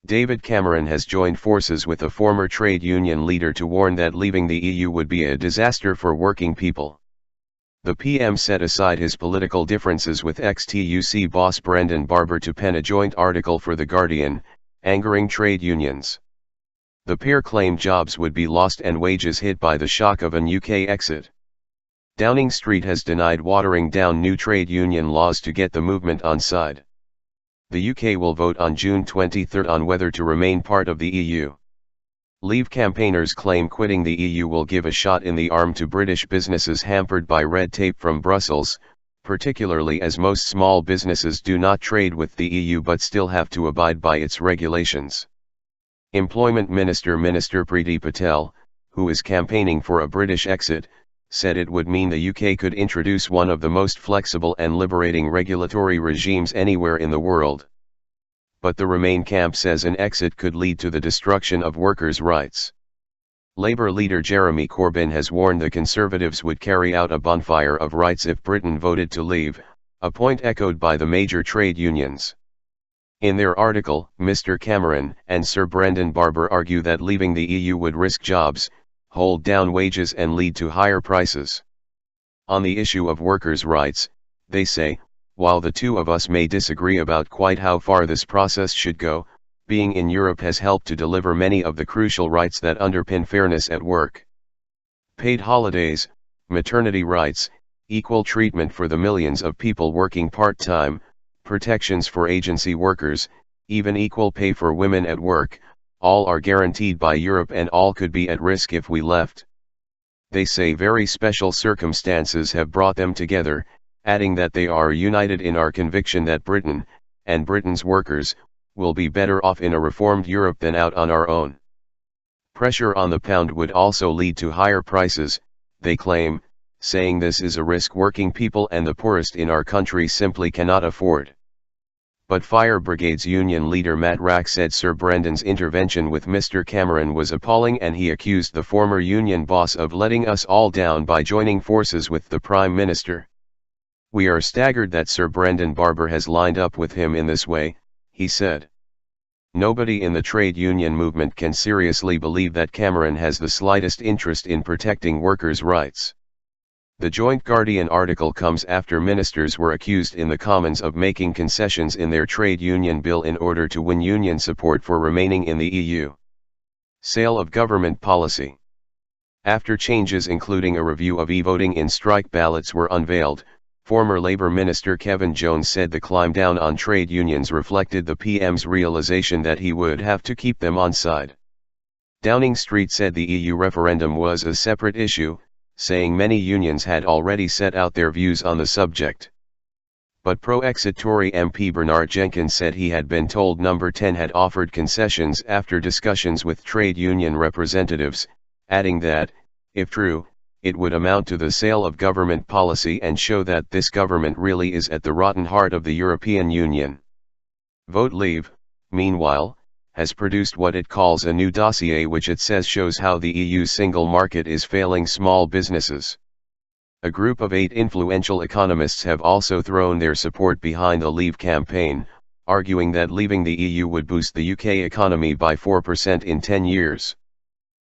David Cameron has joined forces with a former trade union leader to warn that leaving the EU would be a disaster for working people. The PM set aside his political differences with ex-TUC boss Brendan Barber to pen a joint article for The Guardian, angering trade unions. The pair claimed jobs would be lost and wages hit by the shock of an UK exit. Downing Street has denied watering down new trade union laws to get the movement on side. The UK will vote on June 23 on whether to remain part of the EU. Leave campaigners claim quitting the EU will give a shot in the arm to British businesses hampered by red tape from Brussels, particularly as most small businesses do not trade with the EU but still have to abide by its regulations. Employment Minister Priti Patel, who is campaigning for a British exit, said it would mean the UK could introduce one of the most flexible and liberating regulatory regimes anywhere in the world. But the Remain camp says an exit could lead to the destruction of workers' rights. Labour leader Jeremy Corbyn has warned the Conservatives would carry out a bonfire of rights if Britain voted to leave, a point echoed by the major trade unions. In their article, Mr. Cameron and Sir Brendan Barber argue that leaving the EU would risk jobs, hold down wages and lead to higher prices. On the issue of workers' rights, they say, while the two of us may disagree about quite how far this process should go, being in Europe has helped to deliver many of the crucial rights that underpin fairness at work. Paid holidays, maternity rights, equal treatment for the millions of people working part-time, protections for agency workers, even equal pay for women at work, all are guaranteed by Europe and all could be at risk if we left. They say very special circumstances have brought them together, adding that they are united in our conviction that Britain, and Britain's workers, will be better off in a reformed Europe than out on our own. Pressure on the pound would also lead to higher prices, they claim, saying this is a risk working people and the poorest in our country simply cannot afford. But Fire Brigade's union leader Matt Rack said Sir Brendan's intervention with Mr. Cameron was appalling and he accused the former union boss of letting us all down by joining forces with the Prime Minister. We are staggered that Sir Brendan Barber has lined up with him in this way, he said. Nobody in the trade union movement can seriously believe that Cameron has the slightest interest in protecting workers' rights. The joint Guardian article comes after ministers were accused in the Commons of making concessions in their trade union bill in order to win union support for remaining in the EU. Sale of government policy. After changes including a review of e-voting in strike ballots were unveiled, former Labour Minister Kevin Jones said the climb down on trade unions reflected the PM's realization that he would have to keep them on side. Downing Street said the EU referendum was a separate issue, saying many unions had already set out their views on the subject. But pro-exit Tory MP Bernard Jenkins said he had been told Number 10 had offered concessions after discussions with trade union representatives, adding that, if true, it would amount to the sale of government policy and show that this government really is at the rotten heart of the European Union. Vote Leave, meanwhile, has produced what it calls a new dossier which it says shows how the EU's single market is failing small businesses. A group of 8 influential economists have also thrown their support behind the Leave campaign, arguing that leaving the EU would boost the UK economy by 4% in 10 years.